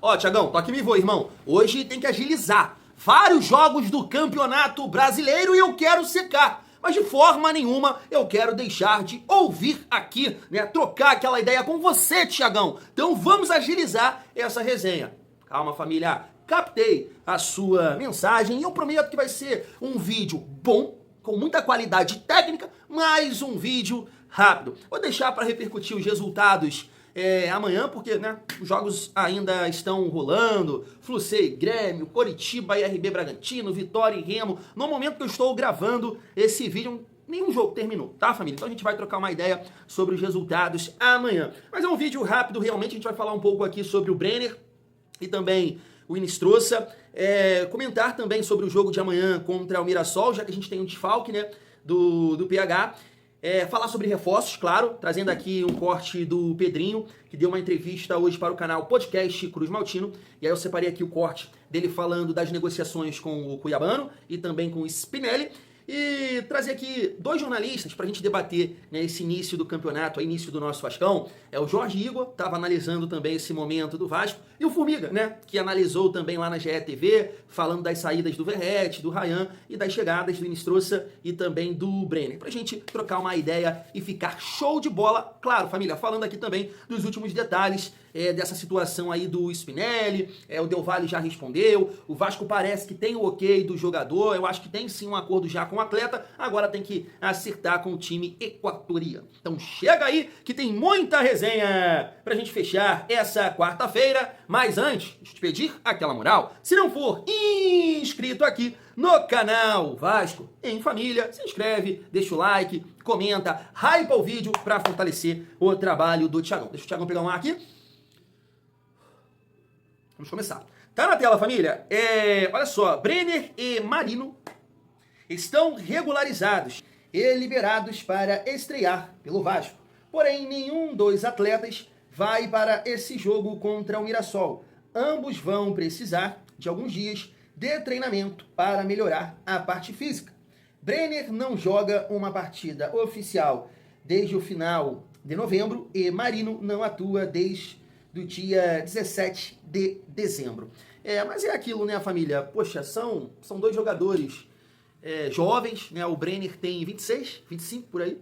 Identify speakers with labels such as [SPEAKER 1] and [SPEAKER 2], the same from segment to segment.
[SPEAKER 1] Ó, Thiagão, toque me voa, irmão. Hoje tem que agilizar. Vários jogos do Campeonato Brasileiro e eu quero secar. Mas de forma nenhuma eu quero deixar de ouvir aqui, né? Trocar aquela ideia com você, Thiagão. Então vamos agilizar essa resenha. Calma, família. Captei a sua mensagem e eu prometo que vai ser um vídeo bom, com muita qualidade técnica, mas um vídeo rápido. Vou deixar para repercutir os resultados amanhã, porque né, os jogos ainda estão rolando. Fluminense, Grêmio, Coritiba e RB Bragantino, Vitória e Remo. No momento que eu estou gravando esse vídeo, nenhum jogo terminou, tá, família? Então a gente vai trocar uma ideia sobre os resultados amanhã. Mas é um vídeo rápido, realmente. A gente vai falar um pouco aqui sobre o Brenner e também o Inestrosa. Comentar também sobre o jogo de amanhã contra o Mirassol, já que a gente tem um desfalque, né, do PH. Falar sobre reforços, claro, trazendo aqui um corte do Pedrinho, que deu uma entrevista hoje para o canal Podcast Cruz Maltino, e aí eu separei aqui o corte dele falando das negociações com o Cuiabano e também com o Spinelli, e trazer aqui dois jornalistas para a gente debater, né, esse início do campeonato, o início do nosso Vascão. O Jorge Igor, estava analisando também esse momento do Vasco, e o Formiga, né, que analisou também lá na GE TV, falando das saídas do Verrete, do Ryan e das chegadas do Inestrosa e também do Brenner, para a gente trocar uma ideia e ficar show de bola. Claro, família, falando aqui também dos últimos detalhes dessa situação aí do Spinelli. O Del Valle já respondeu, o Vasco parece que tem o ok do jogador, eu acho que tem sim um acordo já com o atleta, agora tem que acertar com o time equatoriano. Então chega aí que tem muita resenha pra gente fechar essa quarta-feira, mas antes, deixa eu te pedir aquela moral, se não for inscrito aqui no canal Vasco em Família, se inscreve, deixa o like, comenta, hypa o vídeo pra fortalecer o trabalho do Thiagão. Deixa o Thiagão pegar um ar aqui. Vamos começar. Tá na tela, família? Olha só, Brenner e Marino estão regularizados e liberados para estrear pelo Vasco. Porém, nenhum dos atletas vai para esse jogo contra o Mirassol. Ambos vão precisar de alguns dias de treinamento para melhorar a parte física. Brenner não joga uma partida oficial desde o final de novembro e Marino não atua desde do dia 17 de dezembro. Mas é aquilo, né, família? Poxa, são dois jogadores jovens, né? O Brenner tem 26, 25 por aí.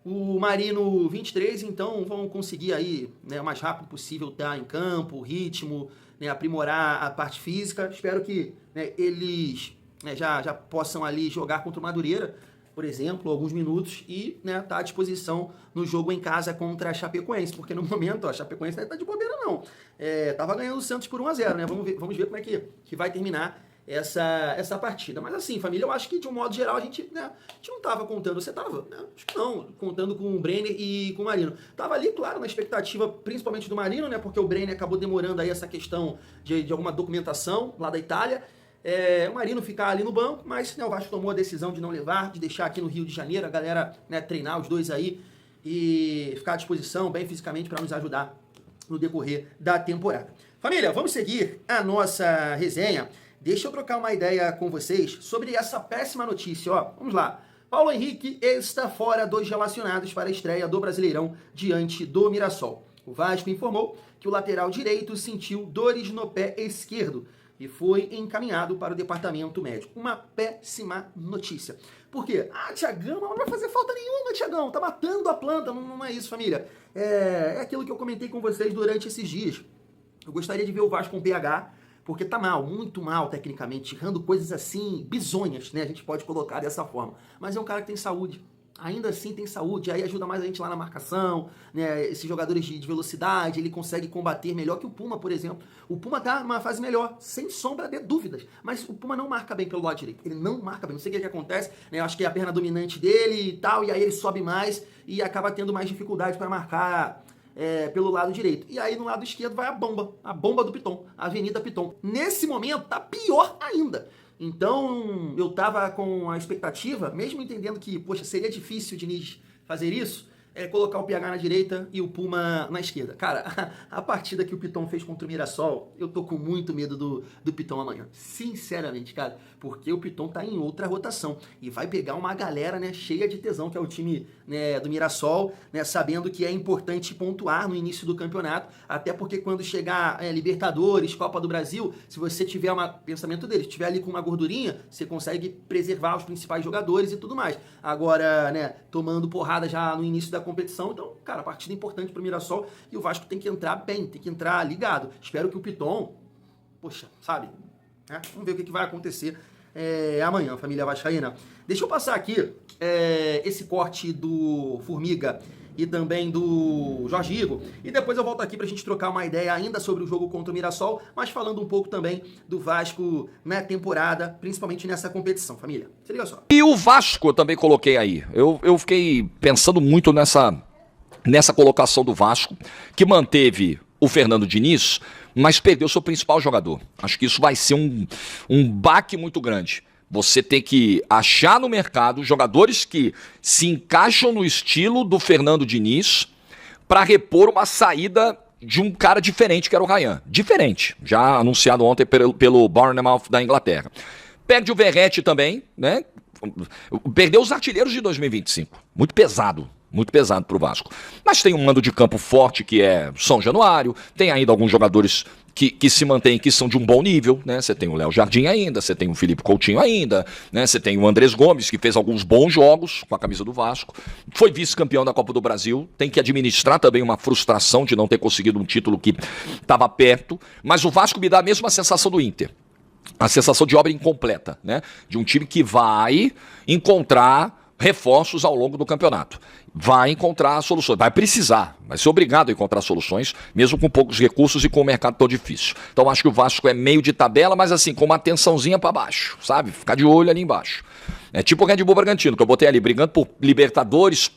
[SPEAKER 1] O Marino 23, então vão conseguir aí, né, o mais rápido possível estar em campo, ritmo, né, aprimorar a parte física. Espero que, né, eles, né, já possam ali jogar contra o Madureira, por exemplo, alguns minutos, e, né, tá à disposição no jogo em casa contra a Chapecoense, porque no momento a Chapecoense não tá de bobeira não. Tava ganhando o Santos por 1-0, né? Vamos ver como é que vai terminar essa partida. Mas assim, família, eu acho que de um modo geral a gente não tava contando. Você tava? Né? Acho que não, contando com o Brenner e com o Marino. Tava ali, claro, na expectativa principalmente do Marino, né? Porque o Brenner acabou demorando aí essa questão de alguma documentação lá da Itália. O Marino ficar ali no banco, mas, né, o Vasco tomou a decisão de não levar, de deixar aqui no Rio de Janeiro a galera, né, treinar os dois aí e ficar à disposição bem fisicamente para nos ajudar no decorrer da temporada. Família, vamos seguir a nossa resenha. Deixa eu trocar uma ideia com vocês sobre essa péssima notícia. Vamos lá. Paulo Henrique está fora dos relacionados para a estreia do Brasileirão diante do Mirassol. O Vasco informou que o lateral direito sentiu dores no pé esquerdo e foi encaminhado para o departamento médico. Uma péssima notícia. Por quê? Thiagão, não vai fazer falta nenhuma, Thiagão. Tá matando a planta. Não é isso, família. É aquilo que eu comentei com vocês durante esses dias. Eu gostaria de ver o Vasco com PH, porque tá mal, muito mal tecnicamente, errando coisas assim, bizonhas, né? A gente pode colocar dessa forma. Mas é um cara que tem saúde. Ainda assim tem saúde, aí ajuda mais a gente lá na marcação, né? Esses jogadores de velocidade, ele consegue combater melhor que o Puma, por exemplo. O Puma tá numa fase melhor, sem sombra de dúvidas, mas o Puma não marca bem pelo lado direito, ele não marca bem, não sei o que acontece, né? Eu acho que é a perna dominante dele e tal, e aí ele sobe mais e acaba tendo mais dificuldade para marcar pelo lado direito. E aí no lado esquerdo vai a bomba do Piton, a Avenida Piton. Nesse momento tá pior ainda. Então, eu tava com a expectativa, mesmo entendendo que, poxa, seria difícil o Diniz fazer isso, colocar o PH na direita e o Puma na esquerda. Cara, a partida que o Piton fez contra o Mirassol, eu tô com muito medo do Piton amanhã. Sinceramente, cara, porque o Piton tá em outra rotação e vai pegar uma galera, né, cheia de tesão, que é o time, né, do Mirassol, né, sabendo que é importante pontuar no início do campeonato, até porque quando chegar Libertadores, Copa do Brasil, se você tiver pensamento deles, tiver ali com uma gordurinha, você consegue preservar os principais jogadores e tudo mais. Agora, né, tomando porrada já no início da competição, então, cara, partida importante pro Mirassol e o Vasco tem que entrar bem, tem que entrar ligado. Espero que o Piton, poxa, sabe, né? Vamos ver o que vai acontecer amanhã, família vascaína. Deixa eu passar aqui esse corte do Formiga e também do Jorge Igor, e depois eu volto aqui pra gente trocar uma ideia ainda sobre o jogo contra o Mirassol, mas falando um pouco também do Vasco na temporada, principalmente nessa competição, família. Se liga só.
[SPEAKER 2] E o Vasco eu também coloquei aí. Eu fiquei pensando muito nessa colocação do Vasco, que manteve o Fernando Diniz, mas perdeu seu principal jogador. Acho que isso vai ser um baque muito grande. Você tem que achar no mercado jogadores que se encaixam no estilo do Fernando Diniz para repor uma saída de um cara diferente, que era o Ryan. Diferente, já anunciado ontem pelo Bournemouth da Inglaterra. Perde o Verratti também, né? Perdeu os artilheiros de 2025. Muito pesado pro Vasco. Mas tem um mando de campo forte que é São Januário, tem ainda alguns jogadores que se mantêm, que são de um bom nível, né? Você tem o Léo Jardim ainda, você tem o Felipe Coutinho ainda, né? Você tem o Andrés Gomes, que fez alguns bons jogos com a camisa do Vasco, foi vice-campeão da Copa do Brasil, tem que administrar também uma frustração de não ter conseguido um título que estava perto, mas o Vasco me dá a mesma sensação do Inter. A sensação de obra incompleta, né? De um time que vai encontrar reforços ao longo do campeonato. Vai encontrar soluções, vai precisar, vai ser obrigado a encontrar soluções, mesmo com poucos recursos e com o mercado tão difícil. Então acho que o Vasco é meio de tabela, mas assim, com uma atençãozinha para baixo, sabe? Ficar de olho ali embaixo. É tipo o Red Bull Bragantino, que eu botei ali, brigando por Libertadores,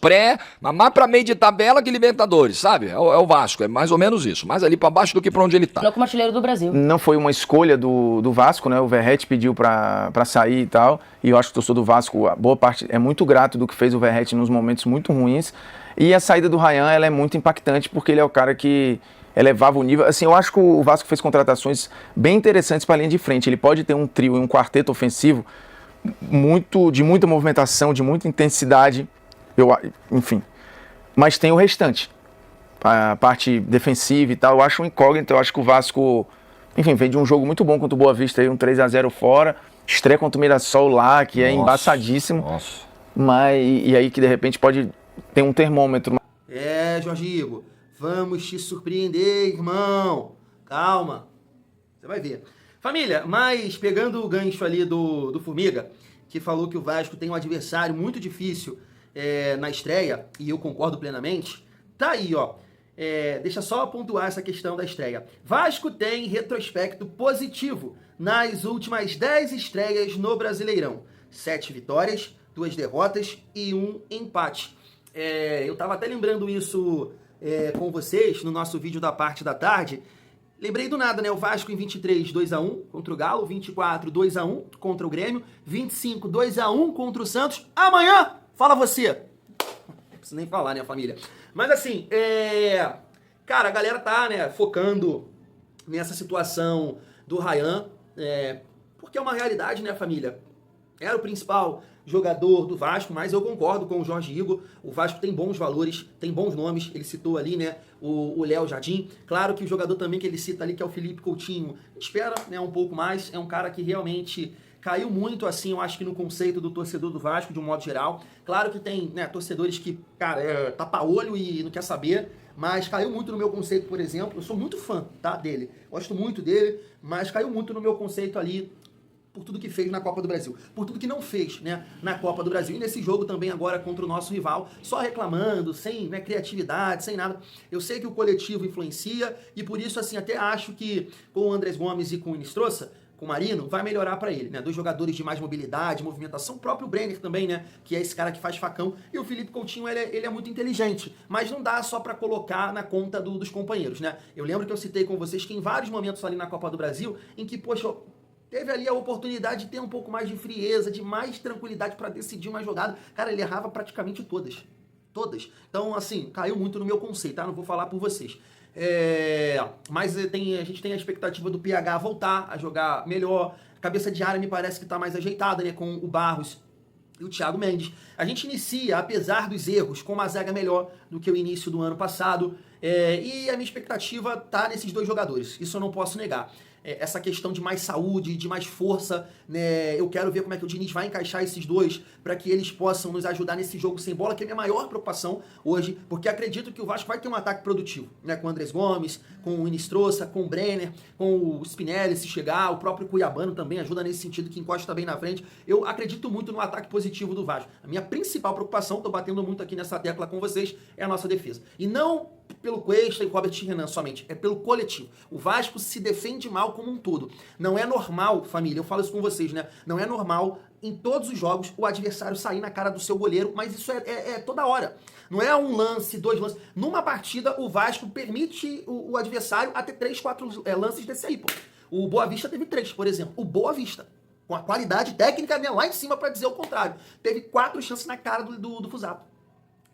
[SPEAKER 2] mas mais pra meio de tabela que Libertadores, sabe? É o Vasco, é mais ou menos isso. Mais ali pra baixo do que pra onde ele tá.
[SPEAKER 3] Não como artilheiro do Brasil.
[SPEAKER 4] Não foi uma escolha do Vasco, né? O Verratti pediu pra sair e tal. E eu acho que o torcedor do Vasco, a boa parte, é muito grato do que fez o Verratti nos momentos muito ruins. E a saída do Ryan, ela é muito impactante, porque ele é o cara que elevava o nível. Assim, eu acho que o Vasco fez contratações bem interessantes pra linha de frente. Ele pode ter um trio e um quarteto ofensivo de muita movimentação, de muita intensidade, enfim. Mas tem o restante, a parte defensiva e tal, eu acho um incógnito. Eu acho que o Vasco, enfim, vem de um jogo muito bom contra o Boa Vista, aí, um 3-0 fora, estreia contra o Mirassol lá, que é embaçadíssimo, e aí que de repente pode ter um termômetro.
[SPEAKER 1] Jorge Igor, vamos te surpreender, irmão, calma, você vai ver. Família, mas pegando o gancho ali do Formiga, que falou que o Vasco tem um adversário muito difícil na estreia, e eu concordo plenamente, tá aí, ó. Deixa só pontuar essa questão da estreia. Vasco tem retrospecto positivo nas últimas 10 estreias no Brasileirão. 7 vitórias, 2 derrotas e 1 empate. Eu tava até lembrando isso com vocês no nosso vídeo da parte da tarde. Lembrei do nada, né? O Vasco em 23, 2-1 contra o Galo, 24, 2-1 contra o Grêmio, 25, 2-1 contra o Santos. Amanhã, fala você! Não preciso nem falar, né, família? Mas assim, cara, a galera tá, né, focando nessa situação do Ryan, porque é uma realidade, né, família? Era o principal jogador do Vasco, mas eu concordo com o Jorge Igor. O Vasco tem bons valores, tem bons nomes. Ele citou ali, né, o Léo Jardim. Claro que o jogador também que ele cita ali, que é o Felipe Coutinho, espera, né, um pouco mais. É um cara que realmente caiu muito, assim, eu acho que no conceito do torcedor do Vasco, de um modo geral. Claro que tem, né, torcedores que, cara, tapa-olho e não quer saber, mas caiu muito no meu conceito, por exemplo. Eu sou muito fã, tá, dele. Gosto muito dele, mas caiu muito no meu conceito ali, por tudo que fez na Copa do Brasil, por tudo que não fez, né, na Copa do Brasil, e nesse jogo também agora contra o nosso rival, só reclamando, sem, né, criatividade, sem nada. Eu sei que o coletivo influencia, e por isso, assim, até acho que com o Andrés Gomes e com o Inestrosa, com o Marino, vai melhorar para ele, né, 2 jogadores de mais mobilidade, movimentação, o próprio Brenner também, né, que é esse cara que faz facão, e o Felipe Coutinho, ele é muito inteligente, mas não dá só para colocar na conta dos companheiros, né. Eu lembro que eu citei com vocês que em vários momentos ali na Copa do Brasil, em que, poxa, teve ali a oportunidade de ter um pouco mais de frieza, de mais tranquilidade para decidir uma jogada. Cara, ele errava praticamente todas. Todas. Então, assim, caiu muito no meu conceito, tá? Não vou falar por vocês. Mas a gente tem a expectativa do PH voltar a jogar melhor. A cabeça de área me parece que tá mais ajeitada, né? Com o Barros e o Thiago Mendes. A gente inicia, apesar dos erros, com uma zaga melhor do que o início do ano passado. E a minha expectativa tá nesses dois jogadores. Isso eu não posso negar. Essa questão de mais saúde, de mais força, né? Eu quero ver como é que o Diniz vai encaixar esses dois para que eles possam nos ajudar nesse jogo sem bola, que é a minha maior preocupação hoje, porque acredito que o Vasco vai ter um ataque produtivo, né? Com o Andrés Gomes, com o Inistrosa, com o Brenner, com o Spinelli, se chegar, o próprio Cuiabano também ajuda nesse sentido, que encosta bem na frente. Eu acredito muito no ataque positivo do Vasco. A minha principal preocupação, tô batendo muito aqui nessa tecla com vocês, é a nossa defesa. E não pelo Cuesta e Robert Renan somente, é pelo coletivo. O Vasco se defende mal como um todo. Não é normal, família, eu falo isso com vocês, né? Não é normal em todos os jogos o adversário sair na cara do seu goleiro, mas isso é toda hora. Não é um lance, 2 lances. Numa partida, o Vasco permite o adversário a ter 3, 4 lances desse aí, pô. O Boa Vista teve 3, por exemplo. O Boa Vista, com a qualidade técnica, né, lá em cima para dizer o contrário, teve 4 chances na cara do Fusato.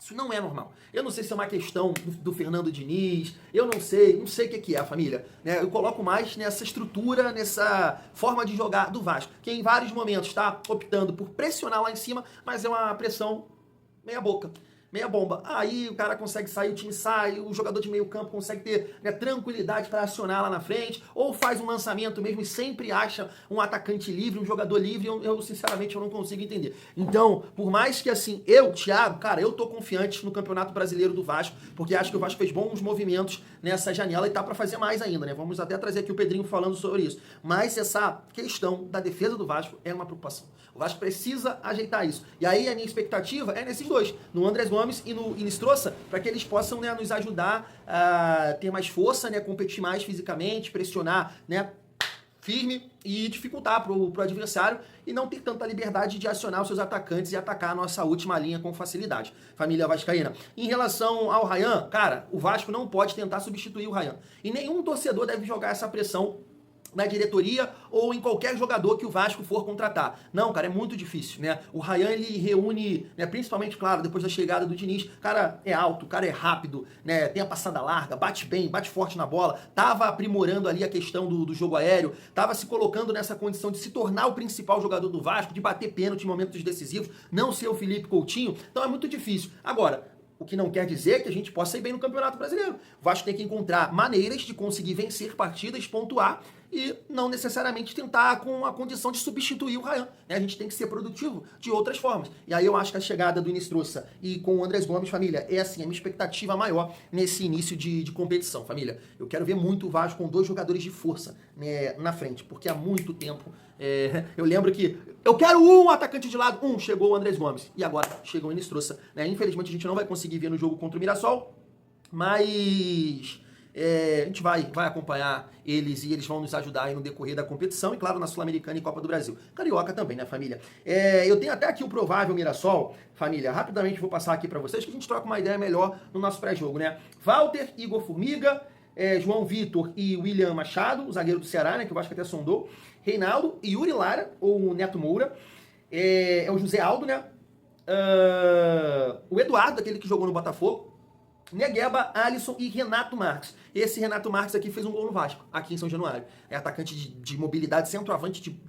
[SPEAKER 1] Isso não é normal. Eu não sei se é uma questão do Fernando Diniz, eu não sei o que é, família. Né? Eu coloco mais nessa estrutura, nessa forma de jogar do Vasco, que em vários momentos está optando por pressionar lá em cima, mas é uma pressão meia boca. Meia bomba. Aí o cara consegue sair, o time sai, o jogador de meio campo consegue ter, né, tranquilidade para acionar lá na frente, ou faz um lançamento mesmo e sempre acha um atacante livre, um jogador livre, eu sinceramente eu não consigo entender. Então, por mais que assim, Thiago, cara, eu tô confiante no Campeonato Brasileiro do Vasco, porque acho que o Vasco fez bons movimentos nessa janela e tá para fazer mais ainda, né? Vamos até trazer aqui o Pedrinho falando sobre isso. Mas essa questão da defesa do Vasco é uma preocupação. O Vasco precisa ajeitar isso. E aí a minha expectativa é nesses dois, no Andrés Gomes e no Inistrosa, para que eles possam, né, nos ajudar a ter mais força, né, competir mais fisicamente, pressionar, né, firme e dificultar pro adversário e não ter tanta liberdade de acionar os seus atacantes e atacar a nossa última linha com facilidade. Família vascaína. Em relação ao Ryan, cara, o Vasco não pode tentar substituir o Ryan. E nenhum torcedor deve jogar essa pressão na diretoria ou em qualquer jogador que o Vasco for contratar. Não, cara, é muito difícil, né? O Ryan, ele reúne, né, principalmente, claro, depois da chegada do Diniz, o cara é alto, o cara é rápido, né, tem a passada larga, bate bem, bate forte na bola, tava aprimorando ali a questão do jogo aéreo, tava se colocando nessa condição de se tornar o principal jogador do Vasco, de bater pênalti em momentos decisivos, não ser o Felipe Coutinho, então é muito difícil. Agora, o que não quer dizer que a gente possa ir bem no Campeonato Brasileiro. O Vasco tem que encontrar maneiras de conseguir vencer partidas, pontuar e não necessariamente tentar com a condição de substituir o Ryan. Né? A gente tem que ser produtivo de outras formas. E aí eu acho que a chegada do Inistrosa e com o Andrés Gomes, família, é assim, a minha expectativa maior nesse início de competição, família. Eu quero ver muito o Vasco com 2 jogadores de força, né, na frente, porque há muito tempo eu lembro que eu quero um atacante de lado, chegou o Andrés Gomes e agora chegou o Inistrosa. Né? Infelizmente a gente não vai conseguir ver no jogo contra o Mirassol, mas a gente vai acompanhar eles e eles vão nos ajudar aí no decorrer da competição e, claro, na Sul-Americana e Copa do Brasil. Carioca também, né, família? Eu tenho até aqui o provável Mirassol, família, rapidamente vou passar aqui para vocês que a gente troca uma ideia melhor no nosso pré-jogo, né? Walter, Igor Formiga, João Vitor e William Machado, o zagueiro do Ceará, né, que eu acho que até sondou, Reinaldo, Yuri Lara, ou Neto Moura, o José Aldo, né? O Eduardo, aquele que jogou no Botafogo, Negueba, Alisson e Renato Marques. Esse Renato Marques aqui fez um gol no Vasco, aqui em São Januário. É atacante de mobilidade, centroavante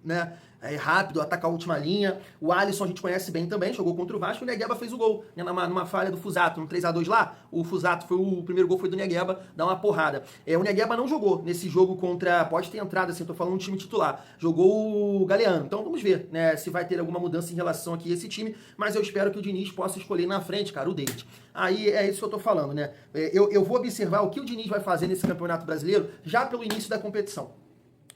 [SPEAKER 1] né, rápido, ataca a última linha. O Alisson a gente conhece bem também, jogou contra o Vasco. O Negueba fez o gol, né, numa falha do Fusato, no 3-2 lá. O Fusato, o primeiro gol foi do Negueba, dá uma porrada. O Negueba não jogou nesse jogo contra, pode ter entrado assim, eu tô falando um time titular. Jogou o Galeano. Então vamos ver, né, se vai ter alguma mudança em relação aqui a esse time, mas eu espero que o Diniz possa escolher na frente, cara, o David. Aí é isso que eu tô falando, né? Eu vou observar o que o Diniz vai fazer nesse Campeonato Brasileiro já pelo início da competição.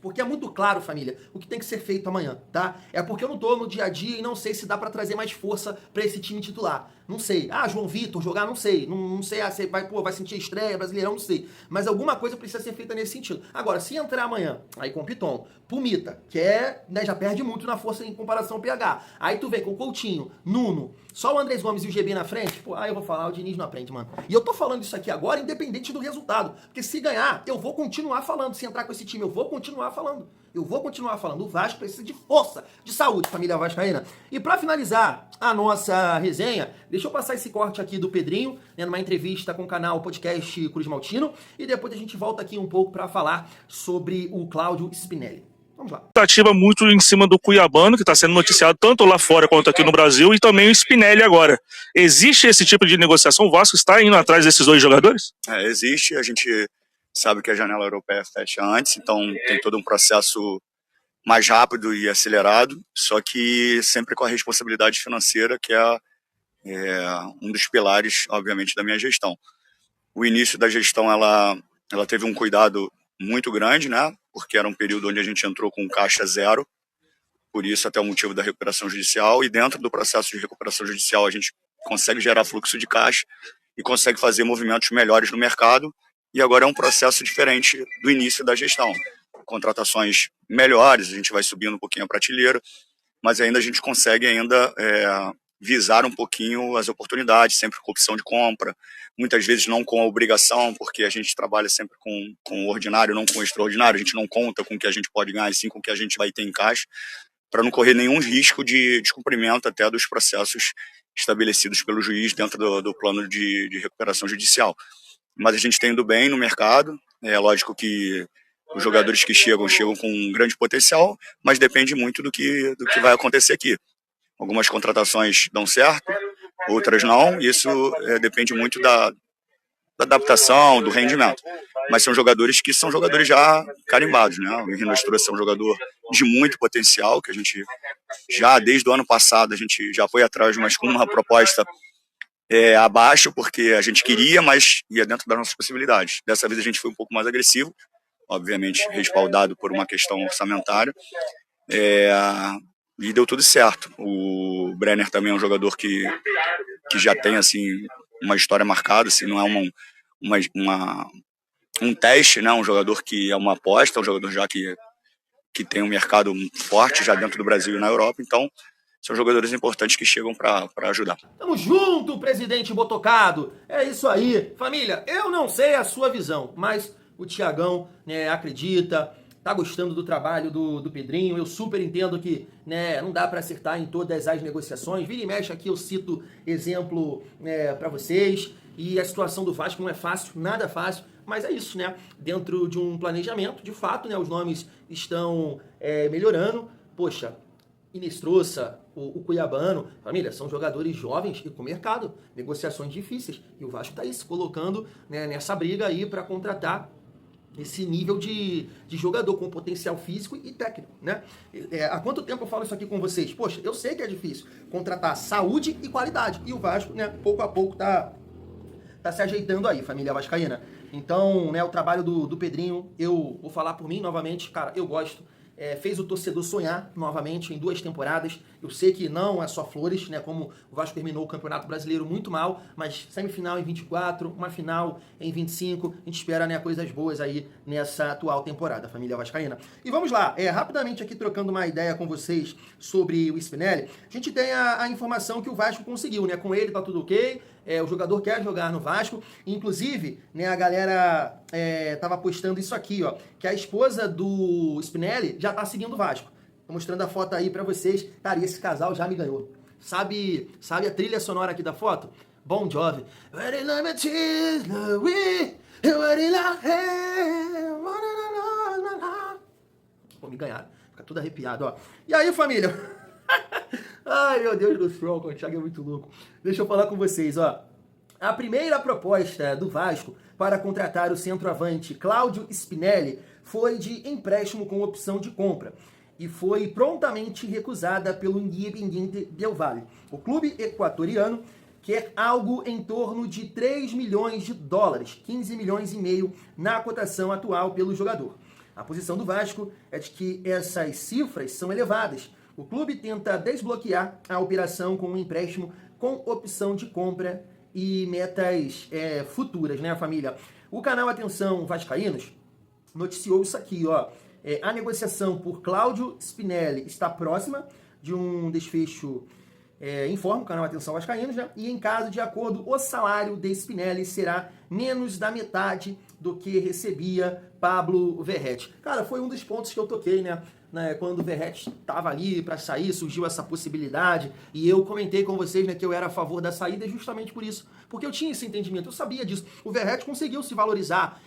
[SPEAKER 1] Porque é muito claro, família, o que tem que ser feito amanhã, tá? É porque eu não tô no dia a dia e não sei se dá pra trazer mais força pra esse time titular. Não sei. João Vitor jogar, não sei. Não sei, você vai sentir estreia, Brasileirão, não sei. Mas alguma coisa precisa ser feita nesse sentido. Agora, se entrar amanhã, aí com o Piton, Pumita, que né, já perde muito na força em comparação ao PH. Aí tu vem com o Coutinho, Nuno, só o Andrés Gomes e o GB na frente, aí eu vou falar, o Diniz não aprende, mano. E eu tô falando isso aqui agora, independente do resultado. Porque se ganhar, eu vou continuar falando. Se entrar com esse time, eu vou continuar falando. O Vasco precisa de força, de saúde, família vascaína. E pra finalizar a nossa resenha, Deixa eu passar esse corte aqui do Pedrinho, né, numa entrevista com o canal Podcast Cruz Maltino, e depois a gente volta aqui um pouco para falar sobre o Cláudio Spinelli. Vamos lá.
[SPEAKER 3] Expectativa muito em cima do Cuiabano, que está sendo noticiado tanto lá fora quanto aqui no Brasil, e também o Spinelli agora. Existe esse tipo de negociação? O Vasco está indo atrás desses dois jogadores?
[SPEAKER 5] Existe. A gente sabe que a janela europeia fecha antes, então tem todo um processo mais rápido e acelerado, só que sempre com a responsabilidade financeira, que é um dos pilares, obviamente, da minha gestão. O início da gestão, ela teve um cuidado muito grande, né? Porque era um período onde a gente entrou com caixa zero, por isso até o motivo da recuperação judicial, e dentro do processo de recuperação judicial a gente consegue gerar fluxo de caixa e consegue fazer movimentos melhores no mercado, e agora é um processo diferente do início da gestão. Contratações melhores, a gente vai subindo um pouquinho a prateleira, mas ainda a gente consegue visar um pouquinho as oportunidades, sempre com opção de compra, muitas vezes não com a obrigação, porque a gente trabalha sempre com o ordinário, não com o extraordinário, a gente não conta com o que a gente pode ganhar, e sim com o que a gente vai ter em caixa, para não correr nenhum risco de descumprimento até dos processos estabelecidos pelo juiz dentro do plano de recuperação judicial. Mas a gente está indo bem no mercado, é lógico que os jogadores que chegam com um grande potencial, mas depende muito do que vai acontecer aqui. Algumas contratações dão certo, outras não. Isso depende muito da adaptação, do rendimento. Mas são jogadores que são jogadores já carimbados, né? O Henrique trouxe é um jogador de muito potencial, que a gente já, desde o ano passado, a gente já foi atrás, mas com uma proposta abaixo, porque a gente queria, mas ia dentro das nossas possibilidades. Dessa vez a gente foi um pouco mais agressivo, obviamente respaldado por uma questão orçamentária. E deu tudo certo. O Brenner também é um jogador que já tem assim uma história marcada, assim, não é um teste, né? Um jogador que é uma aposta, um jogador já que tem um mercado forte já dentro do Brasil e na Europa, então são jogadores importantes que chegam para ajudar.
[SPEAKER 1] Tamo junto, presidente Botocado. É isso aí. Família, eu não sei a sua visão, mas o Thiagão, né, acredita, tá gostando do trabalho do Pedrinho. Eu super entendo que, né, não dá para acertar em todas as negociações. Vira e mexe aqui, eu cito exemplo para vocês. E a situação do Vasco não é fácil, nada fácil, mas é isso, né? Dentro de um planejamento, de fato, né, os nomes estão melhorando. Poxa, Inestrosa, o Cuiabano, família, são jogadores jovens e com mercado, negociações difíceis. E o Vasco tá aí se colocando, né, nessa briga aí para contratar esse nível de jogador com potencial físico e técnico, né? Há quanto tempo eu falo isso aqui com vocês? Poxa, eu sei que é difícil contratar saúde e qualidade. E o Vasco, né, pouco a pouco tá se ajeitando aí, família vascaína. Então, né, o trabalho do Pedrinho, eu vou falar por mim novamente, cara, eu gosto. Fez o torcedor sonhar novamente em 2 temporadas. Eu sei que não é só flores, né? Como o Vasco terminou o Campeonato Brasileiro muito mal, mas semifinal em 24, uma final em 25. A gente espera, né, coisas boas aí nessa atual temporada, família vascaína. E vamos lá, rapidamente aqui trocando uma ideia com vocês sobre o Spinelli. A gente tem a informação que o Vasco conseguiu, né? Com ele tá tudo ok. O jogador quer jogar no Vasco. Inclusive, né, a galera tava postando isso aqui, ó, que a esposa do Spinelli já tá seguindo o Vasco. Tô mostrando a foto aí pra vocês. Cara, e esse casal já me ganhou. Sabe a trilha sonora aqui da foto? Bon Jovi. Pô, me ganharam. Fica tudo arrepiado, ó. E aí, família? Ai, meu Deus do céu, o Thiago é muito louco. Deixa eu falar com vocês, ó. A primeira proposta do Vasco para contratar o centroavante Cláudio Spinelli foi de empréstimo com opção de compra e foi prontamente recusada pelo Independiente del Valle. O clube equatoriano quer algo em torno de 3 milhões de dólares, 15 milhões e meio na cotação atual pelo jogador. A posição do Vasco é de que essas cifras são elevadas. O clube tenta desbloquear a operação com um empréstimo com opção de compra e metas futuras, né, família? O canal Atenção Vascaínos noticiou isso aqui, ó. A negociação por Cláudio Spinelli está próxima de um desfecho informa o canal Atenção Vascaínos, né? E em caso de acordo, o salário de Spinelli será menos da metade do que recebia Pablo Verratti. Cara, foi um dos pontos que eu toquei, né? Quando o Verratti estava ali para sair, surgiu essa possibilidade, e eu comentei com vocês, né, que eu era a favor da saída justamente por isso, porque eu tinha esse entendimento, eu sabia disso. O Verratti conseguiu se valorizar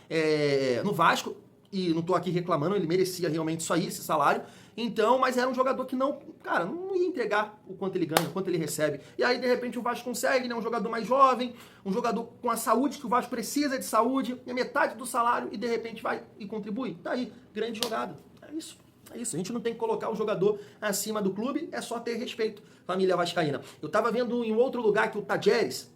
[SPEAKER 1] no Vasco, e não tô aqui reclamando, ele merecia realmente isso aí, esse salário. Então, mas era um jogador que não ia entregar o quanto ele ganha, o quanto ele recebe. E aí, de repente, o Vasco consegue, né? Um jogador mais jovem, um jogador com a saúde, que o Vasco precisa de saúde, é metade do salário, e de repente vai e contribui. Tá aí, grande jogada. É isso. É isso, a gente não tem que colocar o jogador acima do clube, é só ter respeito, família vascaína. Eu tava vendo em outro lugar que o Tajeres,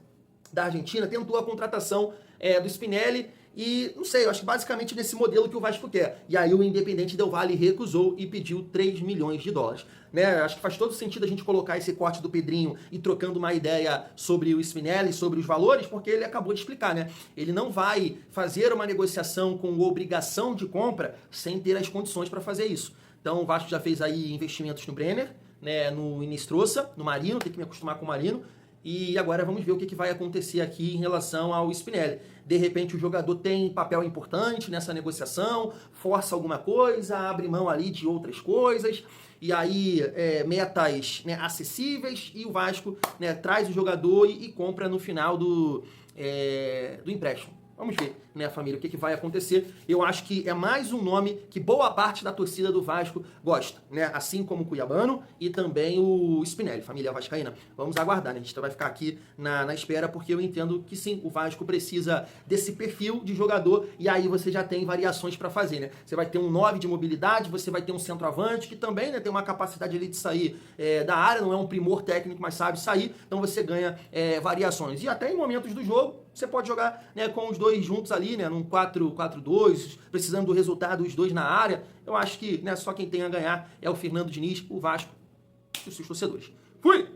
[SPEAKER 1] da Argentina, tentou a contratação do Spinelli, e não sei, eu acho que basicamente nesse modelo que o Vasco quer. E aí o Independente Del Valle recusou e pediu 3 milhões de dólares. Né? Acho que faz todo sentido a gente colocar esse corte do Pedrinho e trocando uma ideia sobre o Spinelli, sobre os valores, porque ele acabou de explicar, né? Ele não vai fazer uma negociação com obrigação de compra sem ter as condições para fazer isso. Então o Vasco já fez aí investimentos no Brenner, né? No Inestrosa, no Marino, tem que me acostumar com o Marino. E agora vamos ver o que vai acontecer aqui em relação ao Spinelli. De repente o jogador tem papel importante nessa negociação, força alguma coisa, abre mão ali de outras coisas, e aí metas, né, acessíveis, e o Vasco, né, traz o jogador e compra no final do empréstimo. Vamos ver, né, família, o que vai acontecer. Eu acho que é mais um nome que boa parte da torcida do Vasco gosta, né? Assim como o Cuiabano e também o Spinelli, família vascaína. Vamos aguardar, né? A gente vai ficar aqui na espera, porque eu entendo que sim, o Vasco precisa desse perfil de jogador, e aí você já tem variações para fazer, né? Você vai ter um 9 de mobilidade, você vai ter um centroavante que também, né, tem uma capacidade ali de sair da área, não é um primor técnico, mas sabe sair, então você ganha variações. E até em momentos do jogo, você pode jogar, né, com os dois juntos ali, né, num 4-4-2, precisando do resultado, os dois na área. Eu acho que, né, só quem tem a ganhar é o Fernando Diniz, o Vasco e os seus torcedores. Fui!